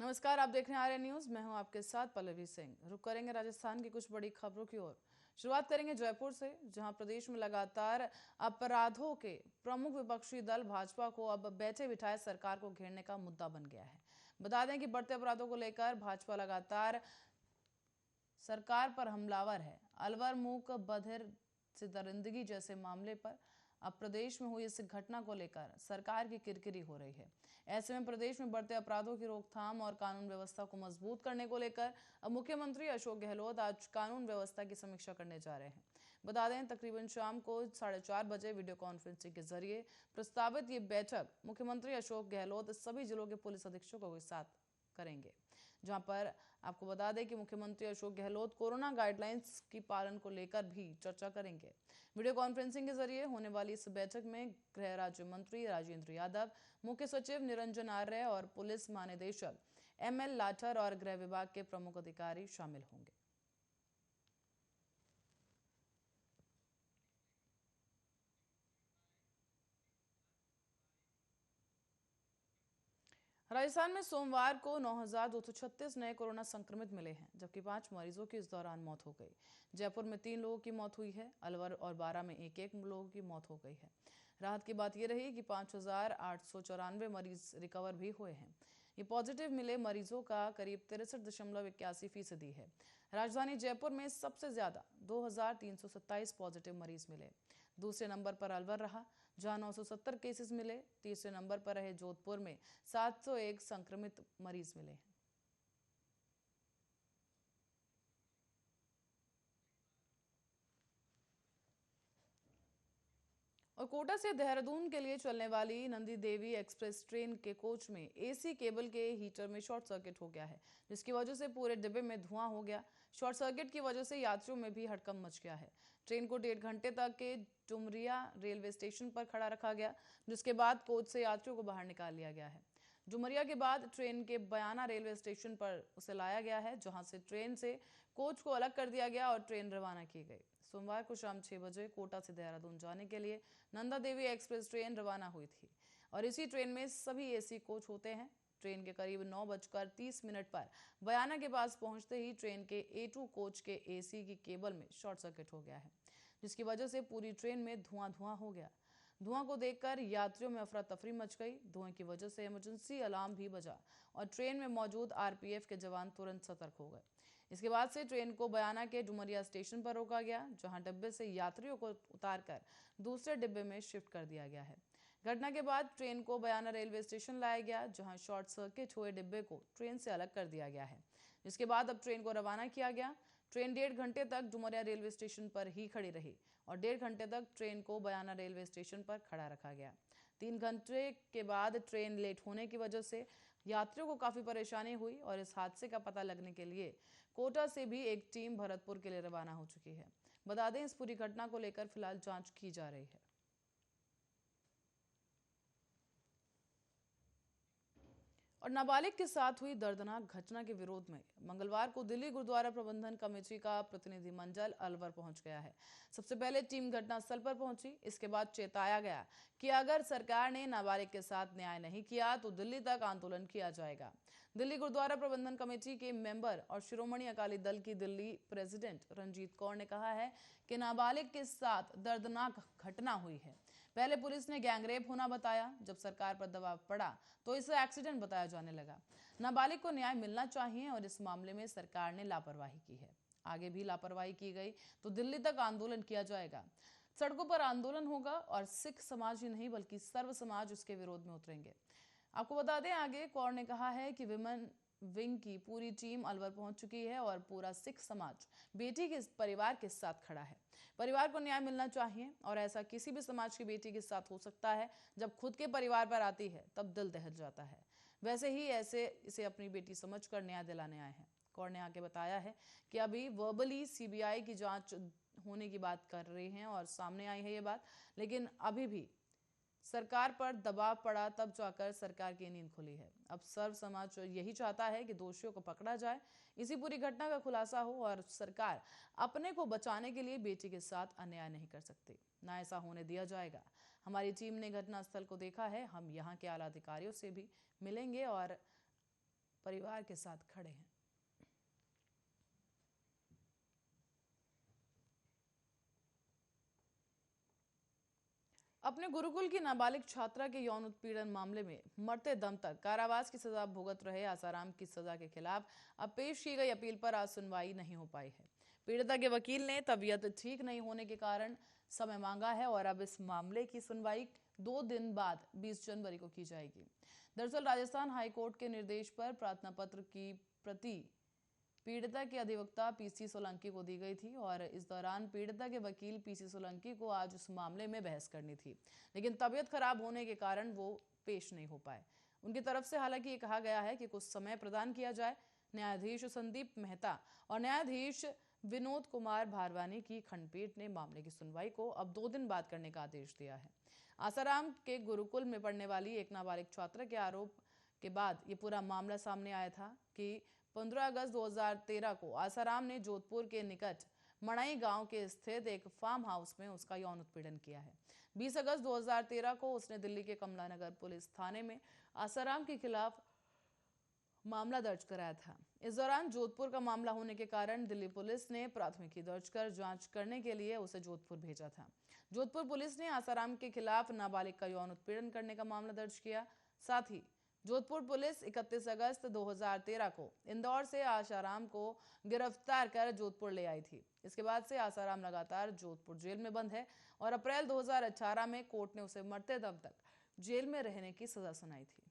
नमस्कार, आप देख रहे हैं आर्य न्यूज। मैं हूं आपके साथ पल्लवी सिंह। रुक करेंगे राजस्थान की कुछ बड़ी खबरों की ओर। शुरुआत करेंगे जयपुर से, जहां प्रदेश में लगातार अपराधों के प्रमुख विपक्षी दल भाजपा को अब बैठे बिठाए सरकार को घेरने का मुद्दा बन गया है। बता दें कि बढ़ते अपराधों को लेकर भाजपा लगातार सरकार पर हमलावर है। अलवर, मूक बधिर से दरिंदगी जैसे मामले पर अब प्रदेश में हुई इस घटना को लेकर सरकार की किरकिरी हो रही है। ऐसे में प्रदेश में बढ़ते अपराधों की रोकथाम और कानून व्यवस्था को मजबूत करने को लेकर अब मुख्यमंत्री अशोक गहलोत आज कानून व्यवस्था की समीक्षा करने जा रहे हैं। बता दें, तकरीबन शाम को 4:30 बजे वीडियो कॉन्फ्रेंसिंग के जरिए प्रस्तावित ये बैठक मुख्यमंत्री अशोक गहलोत सभी जिलों के पुलिस अधीक्षकों के साथ करेंगे। जहां पर आपको बता दें कि मुख्यमंत्री अशोक गहलोत कोरोना गाइडलाइंस की पालन को लेकर भी चर्चा करेंगे। वीडियो कॉन्फ्रेंसिंग के जरिए होने वाली इस बैठक में गृह राज्य मंत्री राजेंद्र यादव, मुख्य सचिव निरंजन आर्य और पुलिस महानिदेशक ML लाठर और गृह विभाग के प्रमुख अधिकारी शामिल होंगे। राजस्थान में सोमवार को 9,236 नए कोरोना संक्रमित मिले हैं, जबकि 5 मरीजों की इस दौरान मौत हो गई। जयपुर में 3 लोगों की मौत हुई है। अलवर और बारां में एक लोगों की मौत हो गई है। राहत की बात यह रही कि 5,894 मरीज रिकवर भी हुए हैं। ये पॉजिटिव मिले मरीजों का करीब 63.81% है। राजधानी जयपुर में सबसे ज्यादा 2,327 पॉजिटिव मरीज मिले। दूसरे नंबर पर अलवर रहा, जहां 970 केसेस मिले। तीसरे नंबर पर रहे जोधपुर में 701 संक्रमित मरीज मिले हैं। और कोटा से देहरादून के लिए चलने वाली नंदी देवी एक्सप्रेस ट्रेन के कोच में AC केबल के हीटर में शॉर्ट सर्किट हो गया है, जिसकी वजह से पूरे डिब्बे में धुआं हो गया। शॉर्ट सर्किट की वजह से यात्रियों में भी हड़कंप मच गया है। ट्रेन को 1.5 घंटे तक के डुमरिया रेलवे स्टेशन पर खड़ा रखा गया, जिसके बाद कोच से यात्रियों को बाहर निकाल लिया गया है। डुमरिया के बाद ट्रेन के बयाना रेलवे स्टेशन पर उसे लाया गया है, जहां से ट्रेन से कोच को अलग कर दिया गया और ट्रेन रवाना की गई। सोमवार को शाम 6 बजे कोटा से देहरादून जाने के लिए नंदा देवी एक्सप्रेस ट्रेन रवाना हुई थी और इसी ट्रेन में सभी AC कोच होते हैं। ट्रेन के करीब 9:30 पर बयाना के पास पहुंचते ही ट्रेन के A2 कोच के AC की केबल में शॉर्ट सर्किट हो गया है, जिसकी वजह से पूरी ट्रेन में धुआं हो गया। धुआं को देखकर यात्रियों में अफरा तफरी मच गई। धुएं की वजह से इमरजेंसी अलार्म भी बजा और ट्रेन में मौजूद RPF के जवान तुरंत सतर्क हो गए। इसके बाद से ट्रेन को बयाना के डुमरिया स्टेशन पर रोका गया, जहां डिब्बे से यात्रियों को उतारकर दूसरे डिब्बे में शिफ्ट कर दिया गया है। घटना के बाद ट्रेन को बयाना रेलवे स्टेशन लाया गया, जहां शॉर्ट सर्किट हुए डिब्बे को ट्रेन से अलग कर दिया गया है। जिसके बाद अब ट्रेन को रवाना किया गया। ट्रेन 1.5 घंटे तक डुमरिया रेलवे स्टेशन पर ही खड़ी रही और 1.5 घंटे तक ट्रेन को बयाना रेलवे स्टेशन पर खड़ा रखा गया। 3 घंटे के बाद ट्रेन लेट होने की वजह से यात्रियों को काफी परेशानी हुई और इस हादसे का पता लगने के लिए कोटा से भी एक टीम भरतपुर के लिए रवाना हो चुकी है। बता दें, इस पूरी घटना को लेकर फिलहाल जांच की जा रही है। और नाबालिग के साथ हुई दर्दनाक घटना के विरोध में मंगलवार को दिल्ली गुरुद्वारा प्रबंधन कमेटी का प्रतिनिधिमंडल अलवर पहुंच गया है। सबसे पहले टीम घटनास्थल पर पहुंची। इसके बाद चेताया गया कि अगर सरकार ने नाबालिग के साथ न्याय नहीं किया तो दिल्ली तक आंदोलन किया जाएगा। दिल्ली गुरुद्वारा प्रबंधन कमेटी के मेंबर और शिरोमणि अकाली दल की दिल्ली प्रेसिडेंट रंजीत कौर ने कहा है कि नाबालिग के साथ दर्दनाक घटना हुई है। पहले पुलिस ने गैंगरेप होना बताया, जब सरकार पर दबाव पड़ा तो इसे एक्सीडेंट बताया जाने लगा। नाबालिग को न्याय मिलना चाहिए और इस मामले में सरकार ने लापरवाही की है। आगे भी लापरवाही की गई तो दिल्ली तक आंदोलन किया जाएगा। सड़कों पर आंदोलन होगा और सिख समाज ही नहीं बल्कि सर्व समाज उसके विरोध में उतरेंगे। आपको बता दें, आगे कौर ने कहा है कि विमेन विंग की पूरी टीम अलवर पहुंच चुकी है और पूरा सिख समाज बेटी के परिवार के साथ खड़ा है। परिवार को न्याय मिलना चाहिए और ऐसा किसी भी समाज की बेटी के साथ हो सकता है। जब खुद के परिवार पर आती है तब दिल दहल जाता है। वैसे ही ऐसे इसे अपनी बेटी समझकर न्याय दिलाने आए हैं। कौर ने आगे बताया है कि अभी वर्बली CBI की जांच होने की बात कर रहे हैं और सामने आई है ये बात, लेकिन अभी भी सरकार पर दबाव पड़ा तब जाकर सरकार की नींद खुली है। अब सर्व समाज यही चाहता है कि दोषियों को पकड़ा जाए, इसी पूरी घटना का खुलासा हो और सरकार अपने को बचाने के लिए बेटी के साथ अन्याय नहीं कर सकती। ना ऐसा होने दिया जाएगा। हमारी टीम ने घटनास्थल को देखा है। हम यहाँ के आला अधिकारियों से भी मिलेंगे और परिवार के साथ खड़े हैं। अपने गुरुकुल की नाबालिग छात्रा के यौन उत्पीड़न मामले में मरते दम तक कारावास की सजा भुगत रहे आसाराम की सजा के खिलाफ अब पेश की गई अपील पर आज सुनवाई नहीं हो पाई है। पीड़िता के वकील ने तबीयत ठीक नहीं होने के कारण समय मांगा है और अब इस मामले की सुनवाई 2 दिन बाद 20 जनवरी को की जाएगी। दरअसल राजस्थान हाईकोर्ट के निर्देश पर प्रार्थना पत्र की प्रति पीड़िता के अधिवक्ता पीसी सोलंकी को दी गई थी और इस दौरान पीड़िता के वकील पीसी सोलंकी को आज उस मामले में बहस करनी थी, लेकिन तबीयत खराब होने के कारण वो पेश नहीं हो पाए। उनकी तरफ से हालांकि ये कहा गया है कि कुछ समय प्रदान किया जाए। न्यायाधीश संदीप मेहता और न्यायाधीश विनोद कुमार भारवानी की खंडपीठ ने मामले की सुनवाई को अब 2 दिन बाद करने का आदेश दिया है। आसाराम के गुरुकुल में पढ़ने वाली एक नाबालिग छात्रा के आरोप के बाद ये पूरा मामला सामने आया था कि 15 अगस्त 2013 को आसाराम ने जोधपुर के निकट मड़ई गांव के स्थित एक फार्म हाउस में उसका यौन उत्पीड़न किया है। 20 अगस्त 2013 को उसने दिल्ली के कमला नगर पुलिस थाने में आसाराम के खिलाफ मामला दर्ज कराया था। इस दौरान जोधपुर का मामला होने के कारण दिल्ली पुलिस ने प्राथमिकी दर्ज कर जांच करने के लिए उसे जोधपुर भेजा था। जोधपुर पुलिस ने आसाराम के खिलाफ नाबालिग का यौन उत्पीड़न करने का मामला दर्ज किया। साथ ही जोधपुर पुलिस 31 अगस्त 2013 को इंदौर से आसाराम को गिरफ्तार कर जोधपुर ले आई थी। इसके बाद से आसाराम लगातार जोधपुर जेल में बंद है और अप्रैल 2018 में कोर्ट ने उसे मरते दम तक जेल में रहने की सजा सुनाई थी।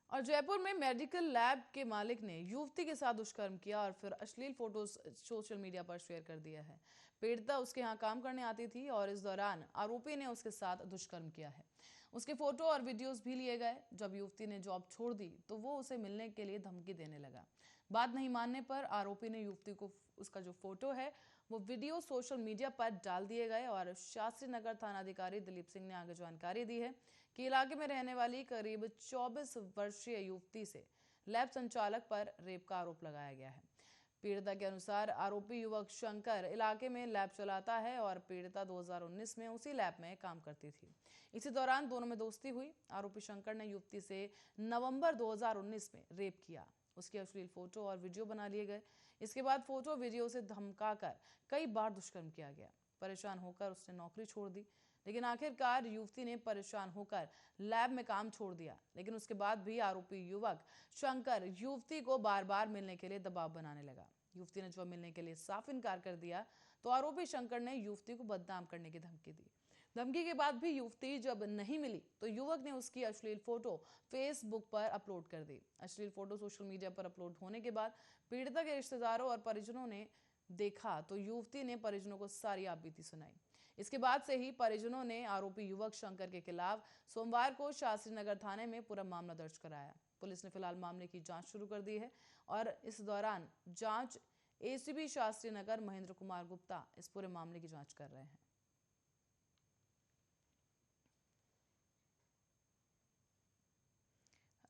और जयपुर में मेडिकल लैब के मालिक ने युवती के साथ दुष्कर्म किया और फिर अश्लील फोटोज सोशल मीडिया पर शेयर कर दिया है। पीड़िता उसके यहाँ काम करने आती थी और इस दौरान आरोपी ने उसके साथ दुष्कर्म किया है। उसके फोटो और वीडियोस भी लिए गए। जब युवती ने जॉब छोड़ दी तो वो उसे मिलने के लिए धमकी देने लगा। बात नहीं मानने पर आरोपी ने युवती को उसका जो फोटो है वो वीडियो सोशल मीडिया पर डाल दिए गए और शास्त्री नगर थानाधिकारी दिलीप सिंह ने आगे जानकारी दी है कि इलाके में रहने वाली करीब 24 वर्षीय युवती से लैब संचालक पर रेप का आरोप लगाया गया है। पीड़िता के अनुसार आरोपी युवक शंकर इलाके में लैब चलाता है और पीड़िता 2019 में उसी लैब में काम करती थी। इसी दौरान दोनों में दोस्ती हुई। आरोपी शंकर ने युवती से नवंबर 2019 में रेप किया। उसके अश्लील फोटो और वीडियो बना लिए गए। इसके बाद फोटो वीडियो से धमकाकर कई बार दुष्कर्म किया गया। परेशान होकर उसने नौकरी छोड़ दी, लेकिन आखिरकार युवती ने परेशान होकर लैब में काम छोड़ दिया। लेकिन उसके बाद भी आरोपी युवक शंकर युवती को बार बार मिलने के लिए दबाव बनाने लगा। युवती ने जब मिलने के लिए साफ इनकार कर दिया तो आरोपी शंकर ने युवती को बदनाम करने की धमकी दी। धमकी के बाद भी युवती जब नहीं मिली तो युवक ने उसकी अश्लील फोटो फेसबुक पर अपलोड कर दी। अश्लील फोटो सोशल मीडिया पर अपलोड होने के बाद पीड़िता के रिश्तेदारों और परिजनों ने देखा तो युवती ने परिजनों को सारी आपबीती सुनाई। इसके बाद से ही परिजनों ने आरोपी युवक शंकर के खिलाफ सोमवार को शास्त्री नगर थाने में पूरा मामला दर्ज कराया। पुलिस ने फिलहाल मामले की जांच शुरू कर दी है और इस दौरान जांच एसीपी शास्त्री नगर महेंद्र कुमार गुप्ता इस पूरे मामले की जांच कर रहे हैं।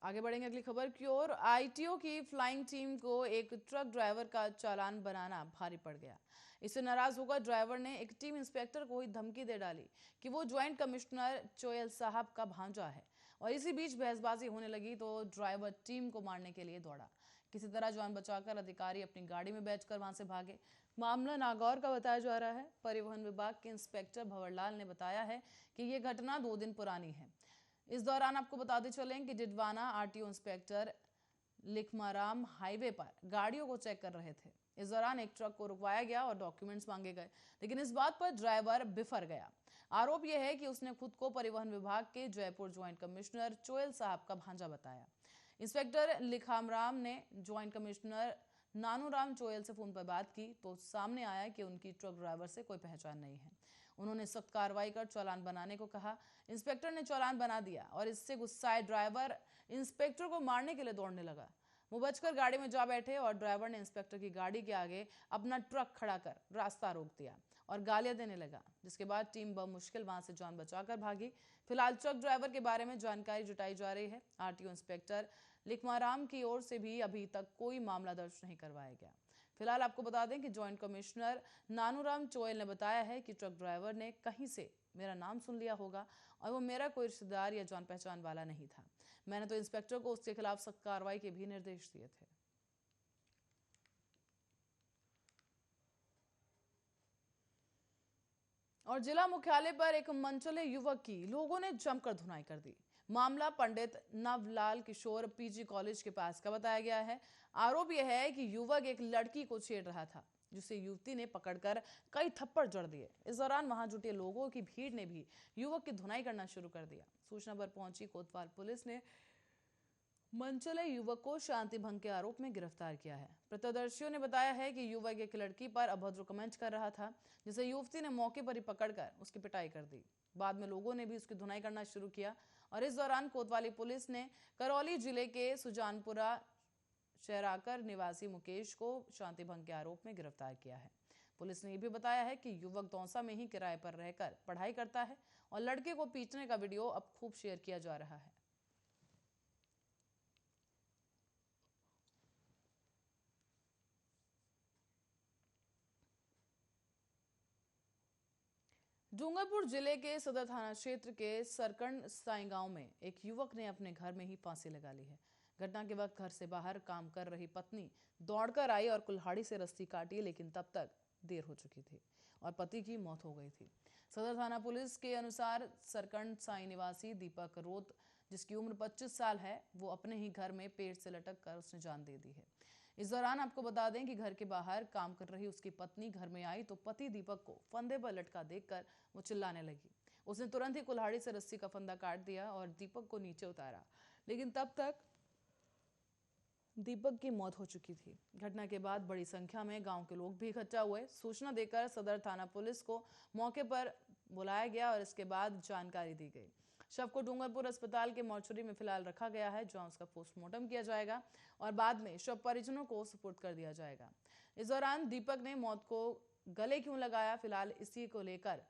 आगे बढ़ेंगे अगली खबर की ओर। आईटीओ की फ्लाइंग टीम को एक ट्रक ड्राइवर का चालान बनाना भारी पड़ गया। इससे नाराज होकर ड्राइवर ने एक टीम इंस्पेक्टर को ही धमकी दे डाली कि वो ज्वाइंट कमिश्नर चोयल साहब का भांजा है और इसी बीच बहसबाजी होने लगी तो ड्राइवर टीम को मारने के लिए दौड़ा। किसी तरह जान बचाकर अधिकारी अपनी गाड़ी में बैठकर वहां से भागे। मामला नागौर का बताया जा रहा है। परिवहन विभाग के इंस्पेक्टर भंवरलाल ने बताया है कि ये घटना 2 दिन पुरानी है। इस दौरान आपको बताते चलें कि Didwana RTO inspector Likhmaram highway पर गाड़ियों को चेक कर रहे थे। इस दौरान एक ट्रक को रुकवाया गया और डॉक्यूमेंट्स मांगे गए, लेकिन इस बात पर ड्राइवर बिफर गया। आरोप यह है कि उसने खुद को परिवहन विभाग के जयपुर ज्वाइंट कमिश्नर चोयल साहब का भांजा बताया। इंस्पेक्टर लिखामराम ने ज्वाइंट कमिश्नर नानूराम चोयल से फोन पर बात की तो सामने आया कि उनकी ट्रक ड्राइवर से कोई पहचान नहीं है। उन्होंने सख्त कार्रवाई कर चालान बनाने को कहा। इंस्पेक्टर ने चालान बना दिया और इससे गुस्साए ड्राइवर इंस्पेक्टर को मारने के लिए दौड़ने लगा। वो बचकर गाड़ी में जा बैठे और ड्राइवर ने इंस्पेक्टर की गाड़ी के आगे अपना ट्रक खड़ा कर रास्ता रोक दिया और गालियां देने लगा, जिसके बाद टीम बमुश्किल वहां से जान बचाकर भागी। फिलहाल ट्रक ड्राइवर के बारे में जानकारी जुटाई जा रही है। आरटीओ इंस्पेक्टर लिखमाराम की ओर से भी अभी तक कोई मामला दर्ज नहीं करवाया गया। फिलहाल आपको बता दें कि जॉइंट कमिश्नर नानूराम चोयल ने बताया है कि ट्रक ड्राइवर ने कहीं से मेरा नाम सुन लिया होगा और वो मेरा कोई रिश्तेदार या जान पहचान वाला नहीं था। मैंने तो इंस्पेक्टर को उसके खिलाफ सख्त कार्रवाई के भी निर्देश दिए थे। और जिला मुख्यालय पर एक मनचले युवक की लोगों ने जमकर धुनाई कर दी। मामला पंडित नवलाल किशोर पीजी कॉलेज के पास का बताया गया है। आरोप यह है कि युवक एक लड़की को छेड़ रहा था, जिसे युवती ने पकड़कर कई थप्पड़ जड़ दिए। इस दौरान वहां जुटे लोगों की भीड़ ने भी युवक की धुनाई करना शुरू कर दिया। सूचना पर पहुंची कोतवाल पुलिस ने मनचले युवक को शांति भंग के आरोप में गिरफ्तार किया है। प्रत्यक्षदर्शियों ने बताया है कि युवक एक लड़की पर अभद्र कमेंट कर रहा था, जिसे युवती ने मौके पर ही पकड़कर उसकी पिटाई कर दी। बाद में लोगों ने भी उसकी धुनाई करना शुरू किया और इस दौरान कोतवाली पुलिस ने करौली जिले के सुजानपुरा शहराकर निवासी मुकेश को शांति भंग के आरोप में गिरफ्तार किया है। पुलिस ने यह भी बताया है कि युवक दौसा में ही किराए पर रहकर पढ़ाई करता है और लड़के को पीटने का वीडियो अब खूब शेयर किया जा रहा है। डूंगरपुर जिले के सदर थाना क्षेत्र के सरकंड साई गांव में एक युवक ने अपने घर में ही फांसी लगा ली है। घटना के वक्त घर से बाहर काम कर रही पत्नी दौड़कर आई और कुल्हाड़ी से रस्सी काटी, लेकिन तब तक देर हो चुकी थी और पति की मौत हो गई थी। सदर थाना पुलिस के अनुसार सरकंड साई निवासी दीपक रोत, जिसकी उम्र 25 साल है, वो अपने ही घर में पेड़ से लटक कर उसने जान दे दी है। इस दौरान आपको बता दें कि घर के बाहर काम कर रही उसकी पत्नी घर में आई तो पति दीपक को फंदे पर लटका देखकर वो चिल्लाने लगी। उसने तुरंत ही कुल्हाड़ी से रस्सी का फंदा काट दिया और दीपक को नीचे उतारा, लेकिन तब तक दीपक की मौत हो चुकी थी। घटना के बाद बड़ी संख्या में गांव के लोग भी इकट्ठा हुए। सूचना देकर सदर थाना पुलिस को मौके पर बुलाया गया और इसके बाद जानकारी दी गई। शव को डूंगरपुर अस्पताल के मोर्चरी में फिलहाल रखा गया है, जहां उसका पोस्टमार्टम किया जाएगा और बाद में शव परिजनों को सुपुर्द कर दिया जाएगा। इस दौरान दीपक ने मौत को गले क्यों लगाया, फिलहाल इसी को लेकर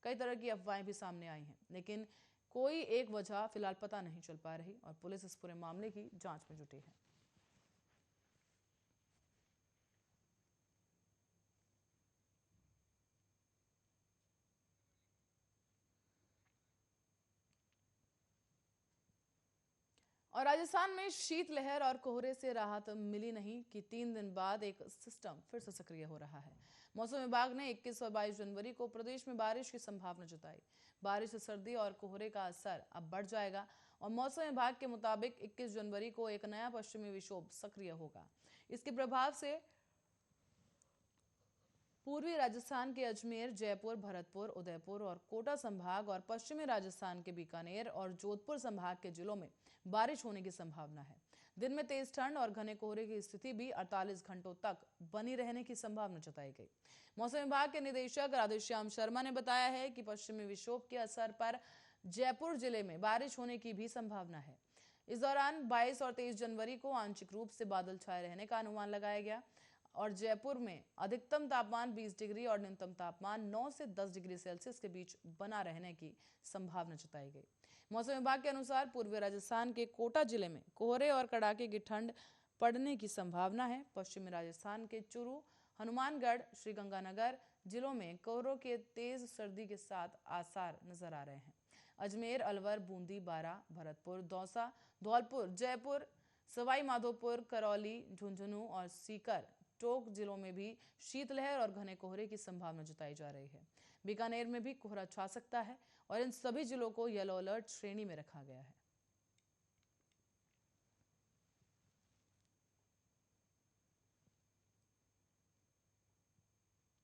कई तरह की अफवाहें भी सामने आई हैं, लेकिन कोई एक वजह फिलहाल पता नहीं चल पा रही और पुलिस इस पूरे मामले की जांच में जुटी है। और राजस्थान में शीतलहर और कोहरे से राहत मिली नहीं कि 3 दिन बाद एक सिस्टम फिर से सक्रिय हो रहा है। मौसम विभाग ने 21 और 22 जनवरी को प्रदेश में बारिश की संभावना जताई। बारिश से सर्दी और कोहरे का असर अब बढ़ जाएगा और मौसम विभाग के मुताबिक 21 जनवरी को एक नया पश्चिमी विक्षोभ सक्रिय होगा। इसके प्रभाव से पूर्वी राजस्थान के अजमेर, जयपुर, भरतपुर, उदयपुर और कोटा संभाग और पश्चिमी राजस्थान के बीकानेर और जोधपुर संभाग के जिलों में बारिश होने की संभावना है। दिन में तेज ठंड और घने कोहरे की स्थिति भी 48 घंटों तक बनी रहने की संभावना जताई गई। मौसम विभाग के निदेशक राधेश्याम शर्मा ने बताया है कि पश्चिमी विक्षोभ के असर पर जयपुर जिले में बारिश होने की भी संभावना है। इस दौरान 22 और 23 जनवरी को आंशिक रूप से बादल छाए रहने का अनुमान लगाया गया और जयपुर में अधिकतम तापमान 20 डिग्री और न्यूनतम तापमान 9 से 10 डिग्री सेल्सियस के बीच बना रहने की संभावना जताई गई। मौसम विभाग के अनुसार पूर्वी राजस्थान के कोटा जिले में कोहरे और कड़ाके की ठंड पड़ने की संभावना है। पश्चिमी राजस्थान के चूरू, हनुमानगढ़, श्रीगंगानगर जिलों में कोहरों के तेज सर्दी के साथ आसार नजर आ रहे हैं। अजमेर, अलवर, बूंदी, बारां, भरतपुर, दौसा, धौलपुर, जयपुर, सवाई माधोपुर, करौली, झुंझुनू और सीकर, टोंक जिलों में भी शीतलहर और घने कोहरे की संभावना जताई जा रही है। बीकानेर में भी कोहरा छा सकता है और इन सभी जिलों को येलो अलर्ट श्रेणी में रखा गया है।